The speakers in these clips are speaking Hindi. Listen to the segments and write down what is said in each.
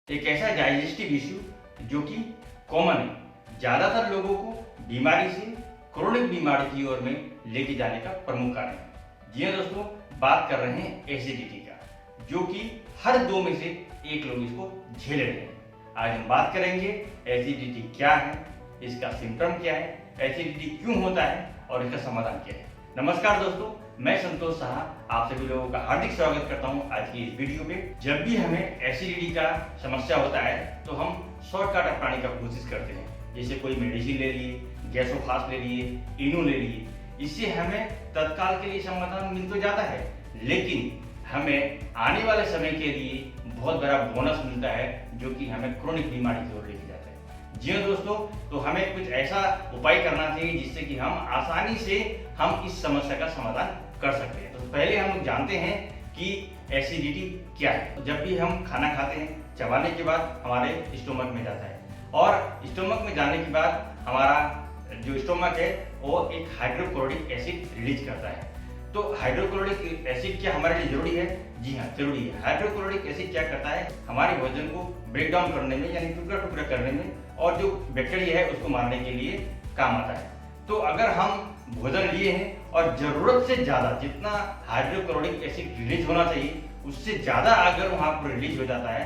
एक ऐसा डाइजेस्टिव इश्यू जो कि कॉमन है, ज़्यादातर लोगों को बीमारी से क्रोनिक बीमारी की ओर में लेके जाने का प्रमुख कारण है। जी हाँ दोस्तों, बात कर रहे हैं एसिडिटी का, जो कि हर दो में से एक लोग इसको झेल रहे हैं। आज हम बात करेंगे एसिडिटी क्या है, इसका सिम्टम क्या है, एसिडिटी क्यों होता है और इसका समाधान क्या है। नमस्कार दोस्तों, मैं संतोष साहा आप सभी लोगों का हार्दिक स्वागत करता हूं आज की इस वीडियो पे। जब भी हमें एसिडिटी का समस्या होता है तो हम शॉर्टकट अपनाने का कोशिश करते हैं, जैसे कोई मेडिसिन ले लिए, गैसोफास्ट ले लिए, इनो ले लिए। इससे हमें तत्काल के लिए समाधान मिल तो जाता है, लेकिन हमें आने वाले समय के लिए बहुत बड़ा बोनस मिलता है, जो कि हमें क्रोनिक बीमारी की ओर लेके जाता है। जी हाँ दोस्तों, तो हमें कुछ ऐसा उपाय करना चाहिए जिससे कि हम आसानी से हम इस समस्या का समाधान कर सकते हैं। तो पहले हम लोग जानते हैं कि एसिडिटी क्या है। जब भी हम खाना खाते हैं, चबाने के बाद हमारे स्टोमक में जाता है, और स्टोमक में जाने के बाद हमारा जो स्टोमक है वो एक हाइड्रोक्लोरिक एसिड रिलीज करता है। तो हाइड्रोक्लोरिक एसिड क्या हमारे लिए जरूरी है? जी हाँ, जरूरी है। हाइड्रोक्लोरिक एसिड क्या करता है? हमारे भोजन को ब्रेक डाउन करने में, यानी टुकड़ा टुकड़ा करने में, और जो बैक्टीरिया है उसको मारने के लिए काम आता है। तो अगर हम भोजन लिए हैं और जरूरत से ज्यादा जितना हाइड्रोक्लोरिक एसिड रिलीज होना चाहिए उससे ज्यादा अगर वहां पर रिलीज हो जाता है,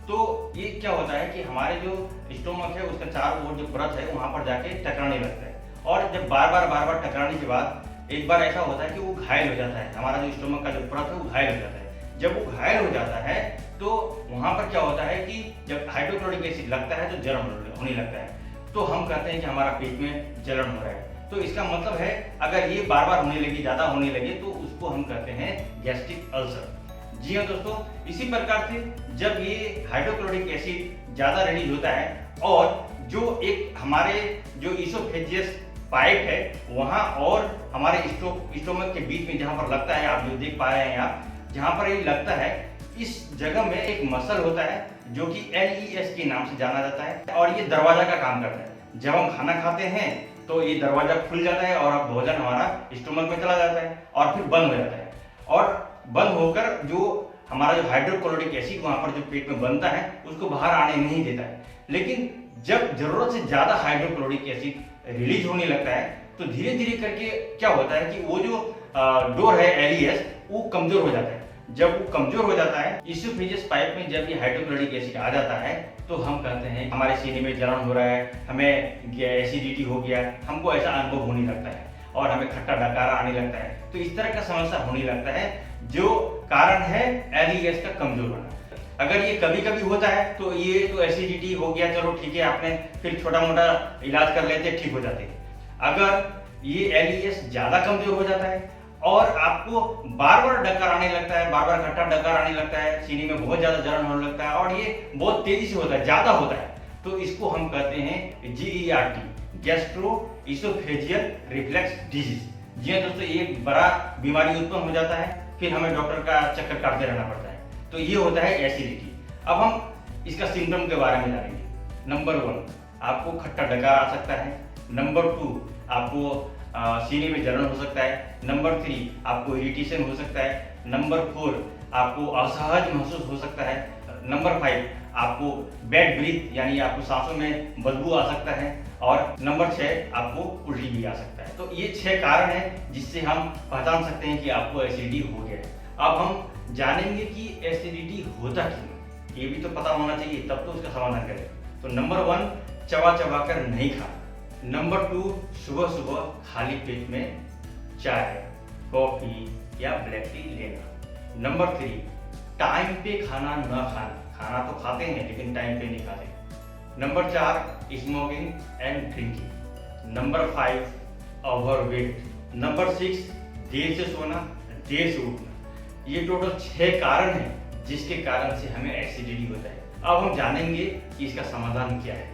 तो ये क्या होता है कि हमारे जो स्टोमक है उसका चारों ओर जो परत है वहां पर जाके टकराने लगता है। और जब बार बार टकराने के बाद एक बार ऐसा होता है कि वो घायल हो जाता है, हमारा जो स्टोमक का जो परत है वो घायल हो जाता है। जब वो घायल हो जाता है तो वहां पर क्या होता है कि जब हाइड्रोक्लोरिक एसिड लगता है तो जलन होने लगता है। तो हम कहते हैं कि हमारा पेट में जलन हो रहा है। तो इसका मतलब है अगर ये बार बार होने लगे, ज्यादा होने लगे, तो उसको हम कहते हैं गैस्ट्रिक अल्सर। जी हाँ दोस्तों, इसी प्रकार से जब ये हाइड्रोक्लोरिक एसिड ज्यादा रिलीज होता है और जो एक हमारे जो इसोफेजियस पाइप है वहां और हमारे स्टोमक के बीच में जहां पर लगता है, आप जो देख पा रहे हैं आप, जहां पर ये लगता है, इस जगह में एक मसल होता है जो कि LES के नाम से जाना जाता है, और ये दरवाजा का काम करता है। जब हम खाना खाते हैं तो ये दरवाजा खुल जाता है और अब भोजन हमारा स्टोमक में चला जाता है और फिर बंद हो जाता है, और बंद होकर जो हमारा जो हाइड्रोक्लोरिक एसिड वहां पर जो पेट में बनता है उसको बाहर आने नहीं देता है। लेकिन जब जरूरत से ज्यादा हाइड्रोक्लोरिक एसिड रिलीज होने लगता है तो धीरे धीरे करके क्या होता है कि वो जो डोर है LES वो कमजोर हो जाता है। जब वो कमजोर हो जाता है, इसोफेजियस पाइप में जब ये हाइड्रोक्लोरिक एसिड आ जाता है तो हम कहते हैं हमारे सीने में जलन हो रहा है, हमें एसिडिटी हो गया, हमको ऐसा अनुभव होने लगता है और हमें खट्टा डकारा आने लगता है। तो इस तरह का समस्या होने लगता है, जो कारण है LES का कमजोर होना। अगर ये कभी कभी होता है तो ये तो एसिडिटी हो गया, चलो ठीक है, आपने फिर छोटा मोटा इलाज कर लेते, ठीक हो जाते हैं। अगर ये LES ज्यादा कमजोर हो जाता है और आपको बार बार डकार आने लगता है, बार बार खट्टा डकार आने लगता है, सीने में बहुत ज्यादा जलन होने लगता है और ये बहुत तेजी से होता है, ज्यादा होता है, तो इसको हम कहते हैं GERD, gastroesophageal reflux disease. जी हाँ दोस्तों, एक बड़ा बीमारी उत्पन्न हो जाता है, फिर हमें डॉक्टर का चक्कर काटते रहना पड़ता है। तो ये होता है एसिडिटी। अब हम इसका सिम्टम के बारे में जानेंगे। नंबर 1, आपको खट्टा डकार आ सकता है। नंबर 2, आपको सीने में जलन हो सकता है। नंबर 3, आपको इरिटेशन हो सकता है। नंबर 4, आपको असहज महसूस हो सकता है। नंबर 5, आपको बैड ब्रीथ, यानी आपको सांसों में बदबू आ सकता है। और नंबर 6, आपको उल्टी भी आ सकता है। तो ये 6 कारण हैं जिससे हम पहचान सकते हैं कि आपको एसिडिटी हो गया है। अब हम जानेंगे कि एसिडिटी होता क्यों, ये भी तो पता होना चाहिए, तब तो उसका समाधान करें। तो नंबर 1, चबा चबा कर नहीं खाना। नंबर 2, सुबह सुबह खाली पेट में चाय, कॉफी या ब्लैक टी लेना। नंबर 3, टाइम पे खाना न खाना। खाना तो खाते हैं लेकिन टाइम पे नहीं खाते। Number 4, smoking and drinking. Number 5, overweight. Number 6, देर से सोना, देर से उठना। ये टोटल 6 कारण हैं जिसके कारण से हमें एसिडिटी होता है। अब हम जानेंगे कि इसका समाधान क्या है।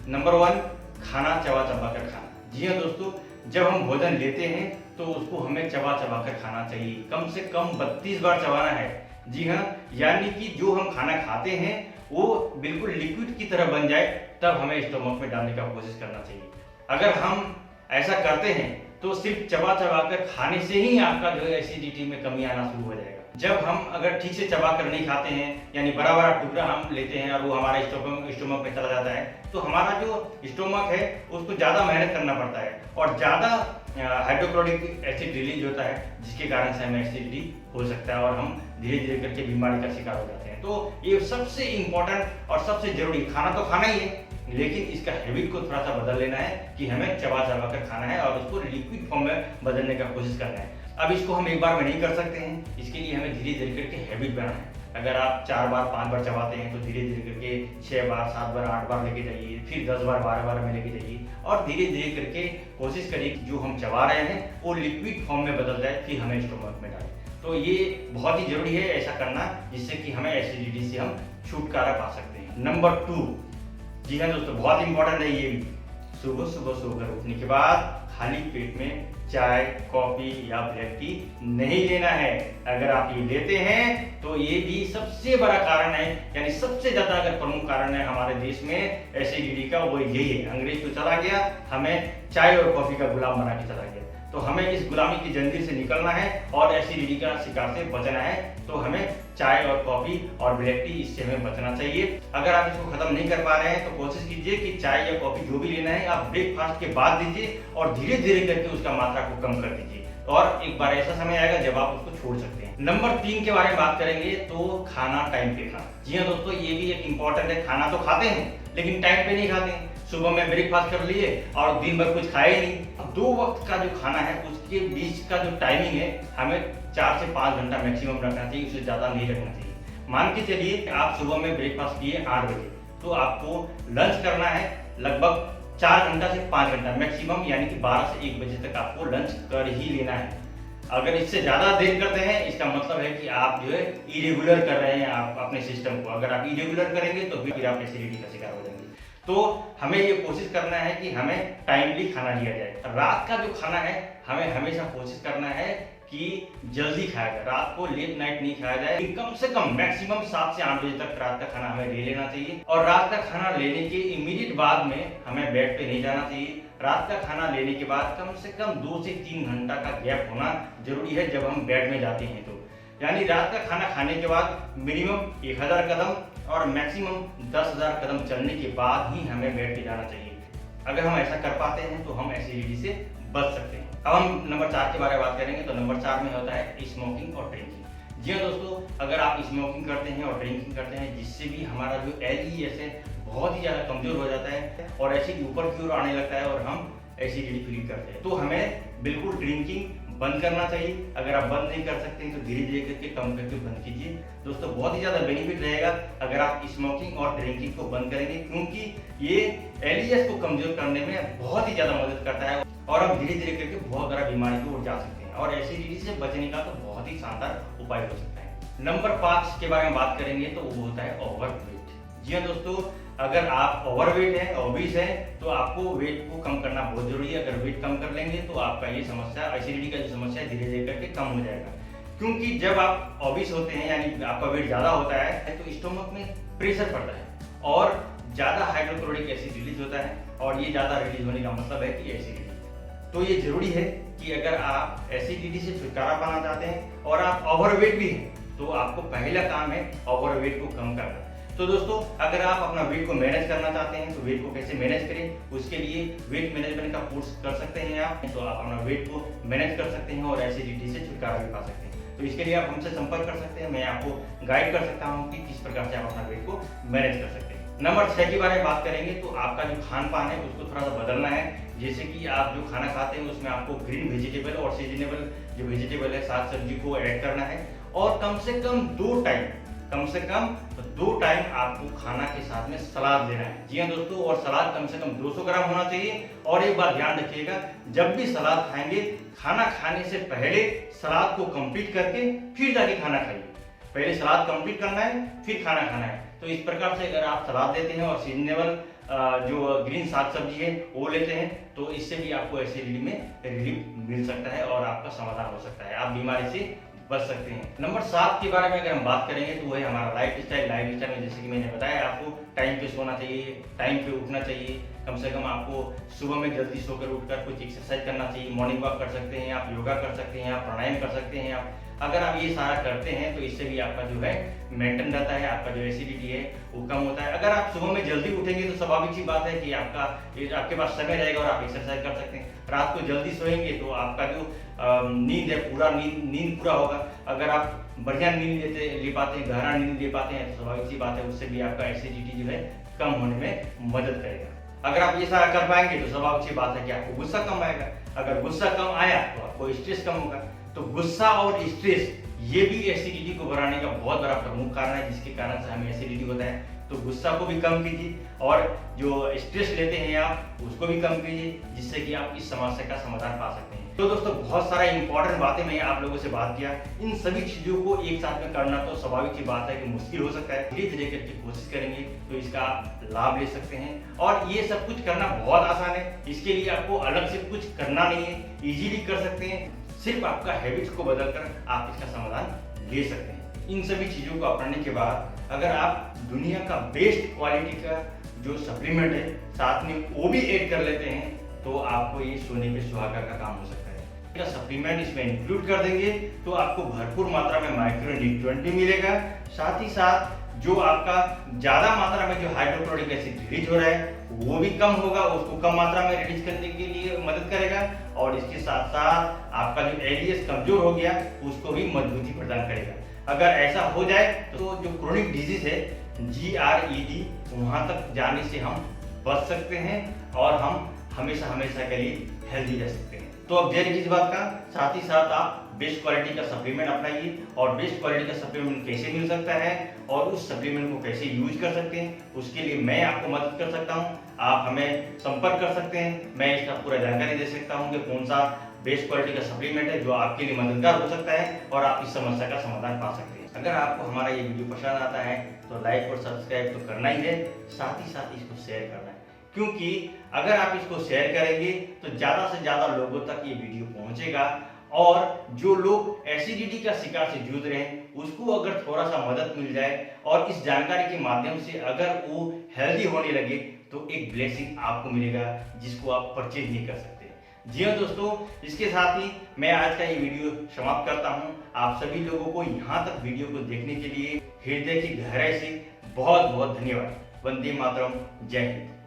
नंबर 1, खाना चबा चबा कर खाना। जी हाँ दोस्तों, जब हम भोजन लेते हैं तो उसको हमें चबा चबा कर खाना चाहिए, कम से कम 32 बार चबाना है। जी हाँ, यानी कि जो हम खाना खाते हैं वो बिल्कुल लिक्विड की तरह बन जाए, तब हमें स्टोमक में डालने का कोशिश करना चाहिए। अगर हम ऐसा करते हैं तो सिर्फ चबा चबा कर खाने से ही आपका जो है एसिडिटी में कमी आना शुरू हो जाएगा। जब हम अगर ठीक से चबा कर नहीं खाते हैं, यानी बड़ा बड़ा टुकड़ा हम लेते हैं और वो हमारे स्टोमक में चला जाता है, तो हमारा जो स्टोमक है उसको ज़्यादा मेहनत करना पड़ता है और ज़्यादा हाइड्रोक्लोरिक एसिड रिलीज होता है, जिसके कारण से हमें एसिडिटी हो सकता है और हम धीरे धीरे करके बीमारी का शिकार हो जाते हैं। तो ये सबसे इम्पोर्टेंट और सबसे जरूरी, खाना तो खाना ही है, लेकिन इसका हैबिट को थोड़ा सा बदल लेना है कि हमें चबा चबा कर खाना है और उसको लिक्विड फॉर्म में बदलने का कोशिश करना है। अब इसको हम एक बार में नहीं कर सकते हैं, इसके लिए हमें धीरे धीरे करके हैबिट बनाना है। अगर आप 4 बार 5 बार चबाते हैं तो धीरे धीरे करके 6 बार 7 बार 8 बार लेके जाइए, फिर 10 बार 12 बार में लेके जाइए और धीरे धीरे करके कोशिश करिए कि जो हम चबा रहे हैं वो लिक्विड फॉर्म में बदल जाए, फिर हमें स्टोमक में डालें। तो ये बहुत ही जरूरी है ऐसा करना, जिससे कि हमें एसिडिटी से हम छुटकारा पा सकते हैं। नंबर 2, जी हाँ दोस्तों, बहुत इंपॉर्टेंट है ये भी। सुबह सुबह सोकर उठने के बाद खाली पेट में चाय, कॉफी या ब्लैक टी नहीं लेना है। अगर आप ये लेते हैं तो ये भी सबसे बड़ा कारण है, यानी सबसे ज्यादा अगर प्रमुख कारण है हमारे देश में एसिडिटी का, वो यही है। अंग्रेज तो चला गया, हमें चाय और कॉफी का गुलाम बना के चला गया। तो हमें इस गुलामी की जंजीर से निकलना है और एसिडिटी का शिकार से बचना है। तो हमें चाय और कॉफी और ब्लैक टी, इससे हमें बचना चाहिए। अगर आप इसको खत्म नहीं कर पा रहे हैं तो कोशिश कीजिए कि चाय या कॉफी जो भी लेना है आप ब्रेकफास्ट के बाद दीजिए और धीरे धीरे करके उसका मात्रा को कम कर दीजिए और एक बार ऐसा समय आएगा जब आप उसको छोड़ सकते हैं। नंबर 3 के बारे में बात करेंगे तो खाना टाइम पे खाना। जी हाँ दोस्तों, ये भी एक इम्पोर्टेंट है। खाना तो खाते हैं लेकिन टाइम पे नहीं खाते हैं। सुबह में ब्रेकफास्ट कर लिए और दिन भर कुछ खाए नहीं। 2 वक्त का जो खाना है उसके बीच का जो टाइमिंग है हमें 4 से 5 घंटा मैक्सिमम रखना चाहिए, उससे ज्यादा नहीं रखना चाहिए। मान के चलिए आप सुबह में ब्रेकफास्ट किए 8 बजे, तो आपको लंच करना है लगभग 4 घंटा से 5 घंटा मैक्सिमम, यानी कि 12 से 1 बजे तक आपको लंच कर ही लेना है। अगर इससे ज्यादा देर करते हैं इसका मतलब है कि आप जो है इरेगुलर कर रहे हैं आप अपने सिस्टम को। अगर आप इरेगुलर करेंगे तो फिर आप एसिडिटी का शिकार हो जाएंगे। तो हमें ये कोशिश करना है कि हमें टाइमली खाना लिया जाए। रात का जो खाना है हमें हमेशा कोशिश करना है कि जल्दी खाया जाए, रात को लेट नाइट नहीं खाया जाए। कम से कम मैक्सिमम 7 से 8 बजे तक रात का खाना हमें ले लेना चाहिए और रात का खाना लेने के इमीडिएट बाद में हमें बेड पे नहीं जाना चाहिए। रात का खाना लेने के बाद कम से कम 2 से 3 घंटा का गैप होना जरूरी है जब हम बेड में जाते हैं। तो यानी रात का खाना खाने के बाद मिनिमम 1000 कदम और मैक्सिमम 10,000 कदम चलने के बाद ही हमें बेड पे जाना चाहिए। अगर हम ऐसा कर पाते हैं तो हम एसिडिटी से बच सकते हैं। अब हम नंबर 4 के बारे में बात करेंगे। तो नंबर 4 में होता है स्मोकिंग और ड्रिंकिंग। जी हाँ दोस्तों, अगर आप स्मोकिंग करते हैं और ड्रिंकिंग करते हैं, जिससे भी हमारा जो LES है बहुत ही ज़्यादा कमजोर हो जाता है और एसिड ऊपर की ओर आने लगता है और हम एसिडिटी फील करते हैं। तो हमें बिल्कुल ड्रिंकिंग बंद करना चाहिए। अगर आप बंद नहीं कर सकते हैं तो धीरे धीरे करके कम करके बंद कीजिए। दोस्तों बहुत ही ज़्यादा बेनिफिट रहेगा अगर आप स्मोकिंग और ड्रिंकिंग को बंद करेंगे, क्योंकि ये LES को कमजोर करने में बहुत ही ज़्यादा मदद करता है और हम धीरे धीरे करके बहुत बड़ा बीमारी की ओर जा सकते हैं और एसिडिटी से बचने का तो बहुत ही शानदार उपाय हो सकता है। नंबर 5 के बारे में बात करेंगे तो वो होता है ओवरवेट। जी हाँ दोस्तों, अगर आप ओवरवेट हैं, ओबीस हैं, तो आपको वेट को कम करना बहुत जरूरी है। अगर वेट कम कर लेंगे तो आपका ये समस्या, एसिडिटी का जो समस्या है, धीरे धीरे करके कम हो जाएगा। क्योंकि जब आप ओबीस होते हैं यानी आपका वेट ज्यादा होता है तो स्टोमक में प्रेशर पड़ता है और ज्यादा हाइड्रोक्लोरिक एसिड रिलीज होता है और ये ज्यादा रिलीज होने का मतलब है कि एसिडिटी। तो ये जरूरी है कि अगर आप एसिडिटी से छुटकारा पाना चाहते हैं और आप ओवरवेट भी हैं तो आपको पहला काम है ओवरवेट को कम करना। तो दोस्तों अगर आप अपना वेट को मैनेज करना चाहते हैं तो वेट को कैसे मैनेज करें, उसके लिए वेट मैनेजमेंट का कोर्स कर सकते हैं आप। तो आप अपना वेट को मैनेज कर सकते हैं और एसिडिटी से छुटकारा भी पा सकते हैं। तो इसके लिए आप हमसे संपर्क कर सकते हैं, मैं आपको गाइड कर सकता हूँ कि किस प्रकार से आप अपना वेट को मैनेज कर सकते हैं। नंबर 6 के बारे में बात करेंगे तो आपका जो खान पान है उसको थोड़ा सा बदलना है। जैसे कि आप जो खाना खाते हैं उसमें आपको ग्रीन वेजिटेबल और सीजनेबल जो वेजिटेबल है, साग सब्जी को ऐड करना है और कम से कम 2 टाइम आपको खाना के साथ में सलाद लेना है। जी हाँ दोस्तों, और सलाद कम से कम 200 ग्राम होना चाहिए। और एक बात ध्यान रखिएगा, जब भी सलाद खाएंगे खाना खाने से पहले सलाद को कंप्लीट करके फिर जाके खाना खाइए। पहले सलाद कंप्लीट करना है फिर खाना खाना है। तो इस प्रकार से अगर आप सलाद लेते हैं और सीजनेबल जो ग्रीन साग सब्जी है वो लेते हैं तो इससे भी आपको एसिडिटी में रिलीफ मिल सकता है और आपका समाधान हो सकता है, आप बीमारी से बच सकते हैं। नंबर 7 के बारे में अगर हम बात करेंगे तो वो है हमारा लाइफ स्टाइल में जैसे कि मैंने बताया आपको टाइम पे सोना चाहिए, टाइम पे उठना चाहिए। कम से कम आपको सुबह में जल्दी सोकर उठकर कुछ एक्सरसाइज करना चाहिए। मॉर्निंग वॉक कर सकते हैं आप, योगा कर सकते हैं आप, प्राणायाम कर सकते हैं आप। अगर आप ये सारा करते हैं तो इससे भी आपका जो है मेंटेन रहता है, आपका जो एसिडिटी है वो कम होता है। अगर आप सुबह में जल्दी उठेंगे तो स्वाभाविक सी बात है कि आपके पास समय रहेगा और आप एक्सरसाइज कर सकते हैं। रात को जल्दी सोएंगे तो आपका जो नींद है पूरा नींद पूरा होगा। अगर आप बढ़िया नींद ले पाते हैं, गहरा नींद ले पाते हैं तो स्वाभाविक सी बात है उससे भी आपका एसिडिटी जो है कम होने में मदद करेगा। अगर आप ये सारा कर पाएंगे तो स्वाभाविक सी बात है कि आपको गुस्सा कम आएगा। अगर गुस्सा कम आया तो आपको स्ट्रेस कम होगा। तो गुस्सा और स्ट्रेस ये भी एसिडिटी को बढ़ाने का बहुत बड़ा प्रमुख कारण है, जिसके कारण से हमें एसिडिटी होता है। तो गुस्सा को भी कम कीजिए और जो स्ट्रेस लेते हैं आप उसको भी कम कीजिए, जिससे कि आप इस समस्या का समाधान पा सकते हैं। तो दोस्तों बहुत सारा इंपॉर्टेंट बातें मैं आप लोगों से बात किया। इन सभी चीजों को एक साथ में करना तो स्वाभाविक सी बात है कि मुश्किल हो सकता है। धीरे धीरे करके कोशिश करेंगे तो इसका आप लाभ ले सकते हैं। और ये सब कुछ करना बहुत आसान है, इसके लिए आपको अलग से कुछ करना नहीं है, इजीली कर सकते हैं। सिर्फ आपका हैबिट्स को बदलकर आप इसका समाधान ले सकते हैं। इन सभी चीजों को अपनाने के बाद अगर आप दुनिया का बेस्ट क्वालिटी का जो सप्लीमेंट है साथ में वो भी ऐड कर लेते हैं तो आपको ये सोने पे सुहागा का काम हो सकता है। सप्लीमेंट इसमें इंक्लूड कर देंगे तो आपको भरपूर मात्रा में माइक्रो न्यूट्रिएंट भी मिलेगा। साथ ही साथ जो आपका ज्यादा मात्रा में जो हाइड्रोक्लोरिक एसिड रिलीज हो रहा है वो भी कम होगा, उसको कम मात्रा में रिलीज करने के लिए मदद करेगा। और इसके साथ साथ आपका जो एलियस कमजोर हो गया उसको भी मजबूती प्रदान करेगा। अगर ऐसा हो जाए तो जो क्रोनिक डिजीज है GERD वहां तक जाने से हम बच सकते हैं और हम हमेशा के लिए हेल्दी रह सकते हैं। तो अब देर किस बात का, साथ ही साथ आप बेस्ट क्वालिटी का सप्लीमेंट अपनाइए। और बेस्ट क्वालिटी का सप्लीमेंट कैसे मिल सकता है और उस सप्लीमेंट को कैसे यूज कर सकते हैं उसके लिए मैं आपको मदद कर सकता हूं। आप हमें संपर्क कर सकते हैं, मैं इसका पूरा जानकारी दे सकता हूं कि कौन सा बेस्ट क्वालिटी का सप्लीमेंट है जो आपके लिए मददगार हो सकता है और आप इस समस्या का समाधान पा सकते हैं। अगर आपको हमारा ये वीडियो पसंद आता है तो लाइक और सब्सक्राइब तो करना ही है, साथ ही साथ इसको शेयर करना है, क्योंकि अगर आप इसको शेयर करेंगे तो ज्यादा से ज्यादा लोगों तक ये वीडियो पहुंचेगा और जो लोग एसिडिटी का शिकार से जूझ रहे हैं उसको अगर थोड़ा सा मदद मिल जाए और इस जानकारी के माध्यम से अगर वो हेल्दी होने लगे तो एक ब्लेसिंग आपको मिलेगा जिसको आप परचेज नहीं कर सकते। जी हाँ दोस्तों, इसके साथ ही मैं आज का ये वीडियो समाप्त करता हूँ। आप सभी लोगों को यहाँ तक वीडियो को देखने के लिए हृदय की गहराई से बहुत बहुत धन्यवाद। वंदे मातरम, जय हिंद।